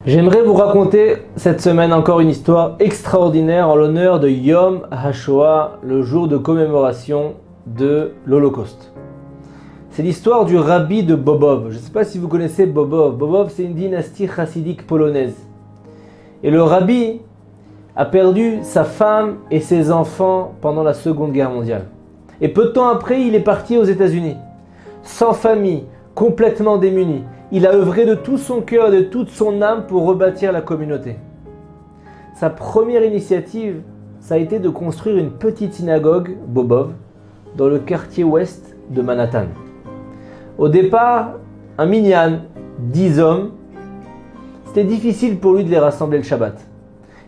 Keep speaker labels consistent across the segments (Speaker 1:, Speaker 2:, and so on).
Speaker 1: J'aimerais vous raconter cette semaine encore une histoire extraordinaire en l'honneur de Yom HaShoah, le jour de commémoration de l'Holocauste. C'est l'histoire du rabbi de Bobov. Je ne sais pas si vous connaissez Bobov. Bobov, c'est une dynastie chassidique polonaise. Et le rabbi a perdu sa femme et ses enfants pendant la Seconde Guerre mondiale. Et peu de temps après, il est parti aux États-Unis, sans famille, complètement démuni. Il a œuvré de tout son cœur et de toute son âme pour rebâtir la communauté. Sa première initiative, ça a été de construire une petite synagogue, Bobov, dans le quartier ouest de Manhattan. Au départ, un minyan, 10 hommes, c'était difficile pour lui de les rassembler le Shabbat.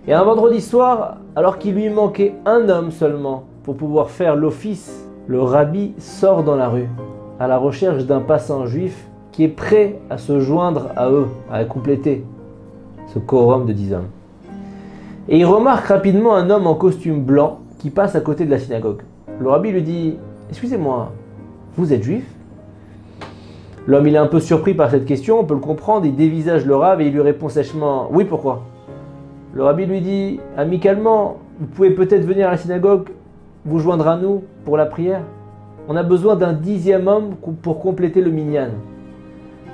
Speaker 1: Et un vendredi soir, alors qu'il lui manquait un homme seulement pour pouvoir faire l'office, le rabbi sort dans la rue à la recherche d'un passant juif qui est prêt à se joindre à eux, à compléter ce quorum de 10 hommes. Et il remarque rapidement un homme en costume blanc qui passe à côté de la synagogue. Le rabbi lui dit « Excusez-moi, vous êtes juif ?» L'homme il est un peu surpris par cette question, on peut le comprendre, il dévisage le rav et il lui répond sèchement « Oui, pourquoi ?» Le rabbi lui dit amicalement « Vous pouvez peut-être venir à la synagogue, vous joindre à nous pour la prière. On a besoin d'un 10e homme pour compléter le minyan. »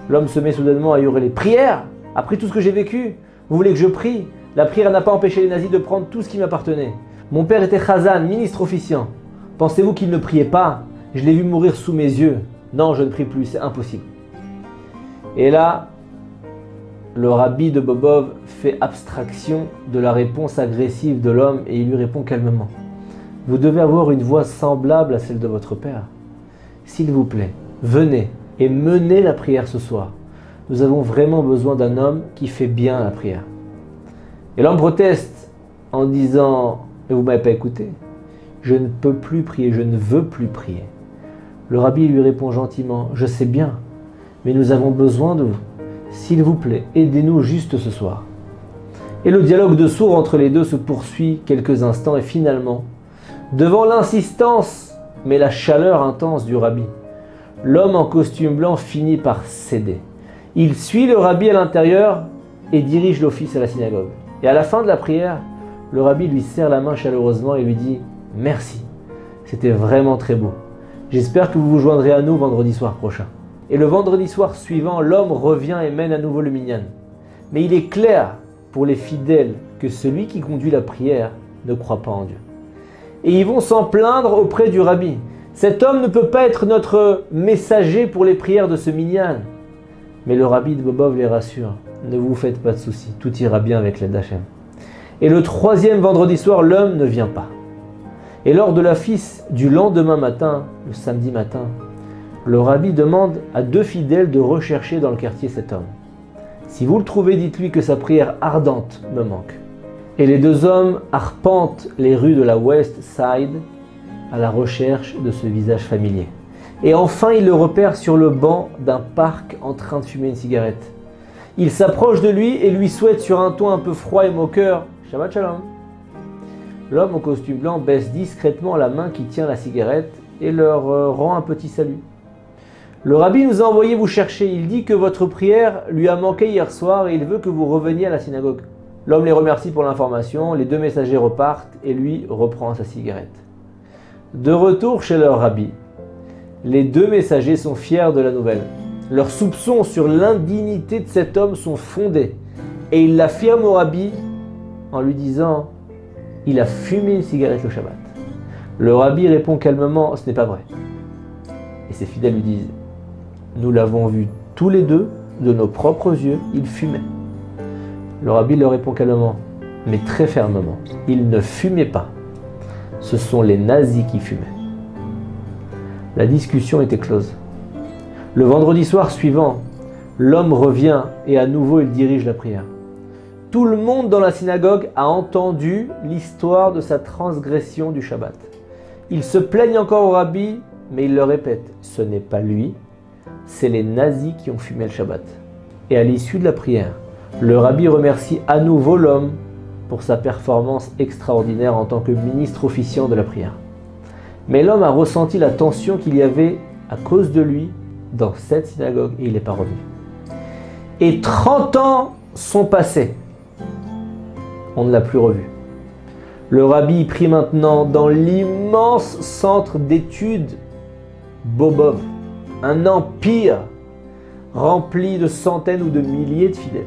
Speaker 1: L'homme se met soudainement à hurler « Prière ! Après tout ce que j'ai vécu, vous voulez que je prie ? La prière n'a pas empêché les nazis de prendre tout ce qui m'appartenait. Mon père était chazan, ministre officiant. Pensez-vous qu'il ne priait pas ? Je l'ai vu mourir sous mes yeux. Non, je ne prie plus, c'est impossible. » Et là, le rabbi de Bobov fait abstraction de la réponse agressive de l'homme et il lui répond calmement « Vous devez avoir une voix semblable à celle de votre père. S'il vous plaît, venez et menez la prière ce soir. Nous avons vraiment besoin d'un homme qui fait bien la prière. » Et l'homme proteste en disant « Mais vous ne m'avez pas écouté. Je ne peux plus prier, je ne veux plus prier. » Le rabbi lui répond gentiment « Je sais bien, mais nous avons besoin de vous. S'il vous plaît, aidez-nous juste ce soir. » Et le dialogue de sourds entre les deux se poursuit quelques instants et finalement, devant l'insistance mais la chaleur intense du rabbi, l'homme en costume blanc finit par céder. Il suit le rabbi à l'intérieur et dirige l'office à la synagogue. Et à la fin de la prière, le rabbi lui serre la main chaleureusement et lui dit « Merci, c'était vraiment très beau. J'espère que vous vous joindrez à nous vendredi soir prochain. » Et le vendredi soir suivant, l'homme revient et mène à nouveau le minyan. Mais il est clair pour les fidèles que celui qui conduit la prière ne croit pas en Dieu. Et ils vont s'en plaindre auprès du rabbi. Cet homme ne peut pas être notre messager pour les prières de ce minyan. Mais le rabbi de Bobov les rassure. Ne vous faites pas de soucis, tout ira bien avec l'aide d'Hachem. Et le 3e vendredi soir, l'homme ne vient pas. Et lors de l'office du lendemain matin, le samedi matin, le rabbi demande à 2 fidèles de rechercher dans le quartier cet homme. Si vous le trouvez, dites-lui que sa prière ardente me manque. Et les 2 hommes arpentent les rues de la West Side à la recherche de ce visage familier. Et enfin, ils le repèrent sur le banc d'un parc en train de fumer une cigarette. Ils s'approchent de lui et lui souhaitent sur un ton un peu froid et moqueur « Shabbat Shalom ». L'homme au costume blanc baisse discrètement la main qui tient la cigarette et leur rend un petit salut. Le rabbi nous a envoyé vous chercher. Il dit que votre prière lui a manqué hier soir et il veut que vous reveniez à la synagogue. L'homme les remercie pour l'information, les 2 messagers repartent et lui reprend sa cigarette. De retour chez leur rabbi, les 2 messagers sont fiers de la nouvelle. Leurs soupçons sur l'indignité de cet homme sont fondés et ils l'affirment au rabbi en lui disant « Il a fumé une cigarette le Shabbat ». Le rabbi répond calmement « Ce n'est pas vrai ». Et ses fidèles lui disent « Nous l'avons vu tous les 2 de nos propres yeux, il fumait ». Le rabbi leur répond calmement, mais très fermement « Il ne fumait pas. Ce sont les nazis qui fumaient ». La discussion était close. Le vendredi soir suivant, l'homme revient et à nouveau il dirige la prière. Tout le monde dans la synagogue a entendu l'histoire de sa transgression du Shabbat. Ils se plaignent encore au rabbi, mais il leur répète, ce n'est pas lui, c'est les nazis qui ont fumé le Shabbat. Et à l'issue de la prière, le rabbi remercie à nouveau l'homme pour sa performance extraordinaire en tant que ministre officiant de la prière. Mais l'homme a ressenti la tension qu'il y avait à cause de lui dans cette synagogue et il n'est pas revenu. Et 30 ans sont passés. On ne l'a plus revu. Le rabbi prit maintenant dans l'immense centre d'études Bobov, un empire rempli de centaines ou de milliers de fidèles.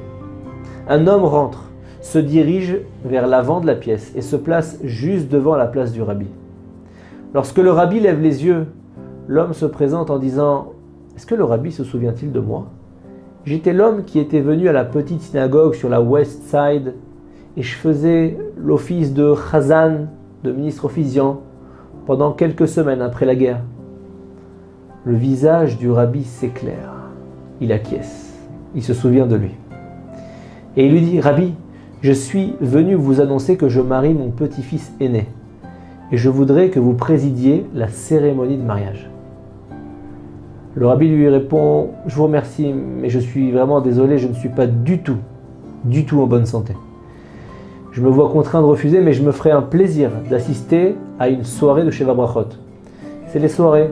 Speaker 1: Un homme rentre, se dirige vers l'avant de la pièce et se place juste devant la place du rabbi. Lorsque le rabbi lève les yeux, l'homme se présente en disant « Est-ce que le rabbi se souvient-il de moi ? J'étais l'homme qui était venu à la petite synagogue sur la West Side et je faisais l'office de Chazan, de ministre officiant, pendant quelques semaines après la guerre. » Le visage du rabbi s'éclaire. Il acquiesce. Il se souvient de lui. Et il lui dit « Rabbi, je suis venu vous annoncer que je marie mon petit-fils aîné. Et je voudrais que vous présidiez la cérémonie de mariage. » Le rabbi lui répond « Je vous remercie, mais je suis vraiment désolé, je ne suis pas du tout en bonne santé. Je me vois contraint de refuser, mais je me ferai un plaisir d'assister à une soirée de Sheva Brachot. » C'est les soirées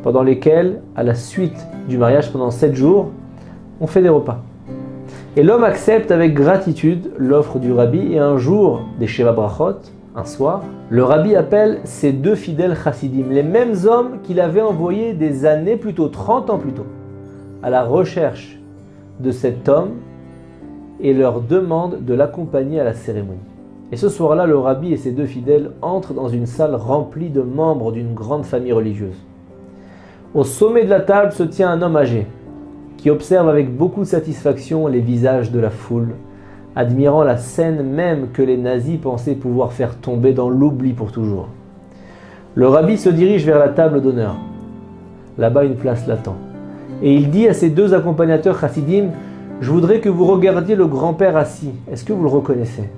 Speaker 1: pendant lesquelles, à la suite du mariage, pendant 7 jours, on fait des repas. Et l'homme accepte avec gratitude l'offre du rabbi et un jour des Sheva Brachot, un soir, le rabbi appelle ses 2 fidèles chassidim, les mêmes hommes qu'il avait envoyés des années plus tôt, 30 ans plus tôt, à la recherche de cet homme et leur demande de l'accompagner à la cérémonie. Et ce soir-là, le rabbi et ses 2 fidèles entrent dans une salle remplie de membres d'une grande famille religieuse. Au sommet de la table se tient un homme âgé qui observe avec beaucoup de satisfaction les visages de la foule, admirant la scène même que les nazis pensaient pouvoir faire tomber dans l'oubli pour toujours. Le rabbi se dirige vers la table d'honneur. Là-bas, une place l'attend. Et il dit à ses 2 accompagnateurs chassidim « Je voudrais que vous regardiez le grand-père assis. Est-ce que vous le reconnaissez ?»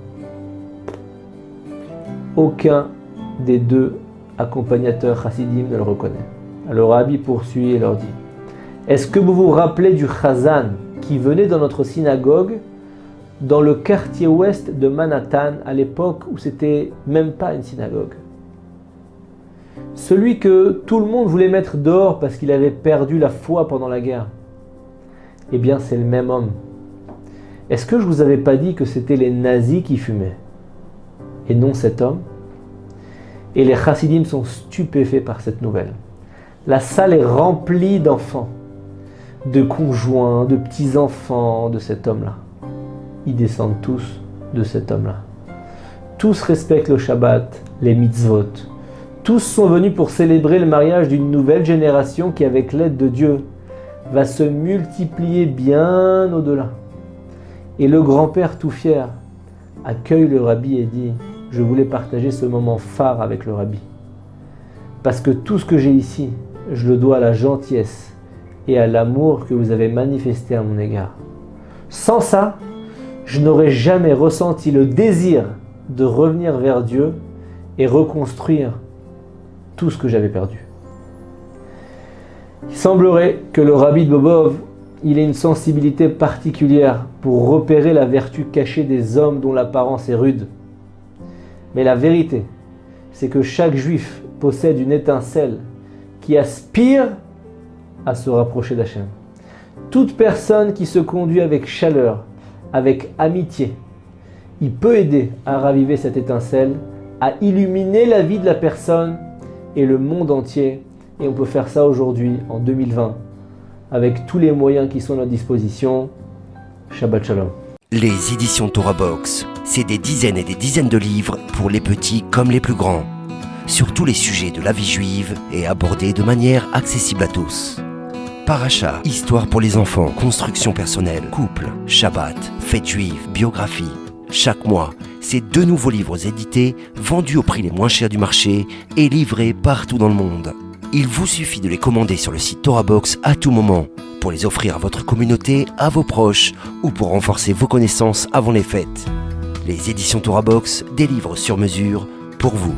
Speaker 1: Aucun des 2 accompagnateurs chassidim ne le reconnaît. Le rabbi poursuit et leur dit « Est-ce que vous vous rappelez du Chazan qui venait dans notre synagogue dans le quartier ouest de Manhattan à l'époque où c'était même pas une synagogue? Celui que tout le monde voulait mettre dehors parce qu'il avait perdu la foi pendant la guerre. Eh bien, c'est le même homme. Est-ce que je vous avais pas dit que c'était les nazis qui fumaient et non cet homme ?» Et les chassidim sont stupéfaits par cette nouvelle. La salle est remplie d'enfants, de conjoints, de petits-enfants de cet homme-là. Ils descendent tous de cet homme-là. Tous respectent le Shabbat, les mitzvot. Tous sont venus pour célébrer le mariage d'une nouvelle génération qui, avec l'aide de Dieu, va se multiplier bien au-delà. Et le grand-père tout fier accueille le rabbi et dit « Je voulais partager ce moment phare avec le rabbi. Parce que tout ce que j'ai ici, je le dois à la gentillesse et à l'amour que vous avez manifesté à mon égard. Sans ça, je n'aurais jamais ressenti le désir de revenir vers Dieu et reconstruire tout ce que j'avais perdu. » Il semblerait que le rabbi de Bobov, il ait une sensibilité particulière pour repérer la vertu cachée des hommes dont l'apparence est rude. Mais la vérité, c'est que chaque juif possède une étincelle qui aspire à se rapprocher d'Hachem. Toute personne qui se conduit avec chaleur, avec amitié, il peut aider à raviver cette étincelle, à illuminer la vie de la personne et le monde entier. Et on peut faire ça aujourd'hui, en 2020, avec tous les moyens qui sont à notre disposition. Shabbat Shalom.
Speaker 2: Les éditions Torah Box, c'est des dizaines et des dizaines de livres pour les petits comme les plus grands, sur tous les sujets de la vie juive et abordés de manière accessible à tous. Paracha, histoire pour les enfants, construction personnelle, couple, Shabbat, fête juive, biographie. Chaque mois, c'est 2 nouveaux livres édités, vendus au prix les moins chers du marché et livrés partout dans le monde. Il vous suffit de les commander sur le site Torah Box à tout moment, pour les offrir à votre communauté, à vos proches ou pour renforcer vos connaissances avant les fêtes. Les éditions Torah Box, des livres sur mesure pour vous.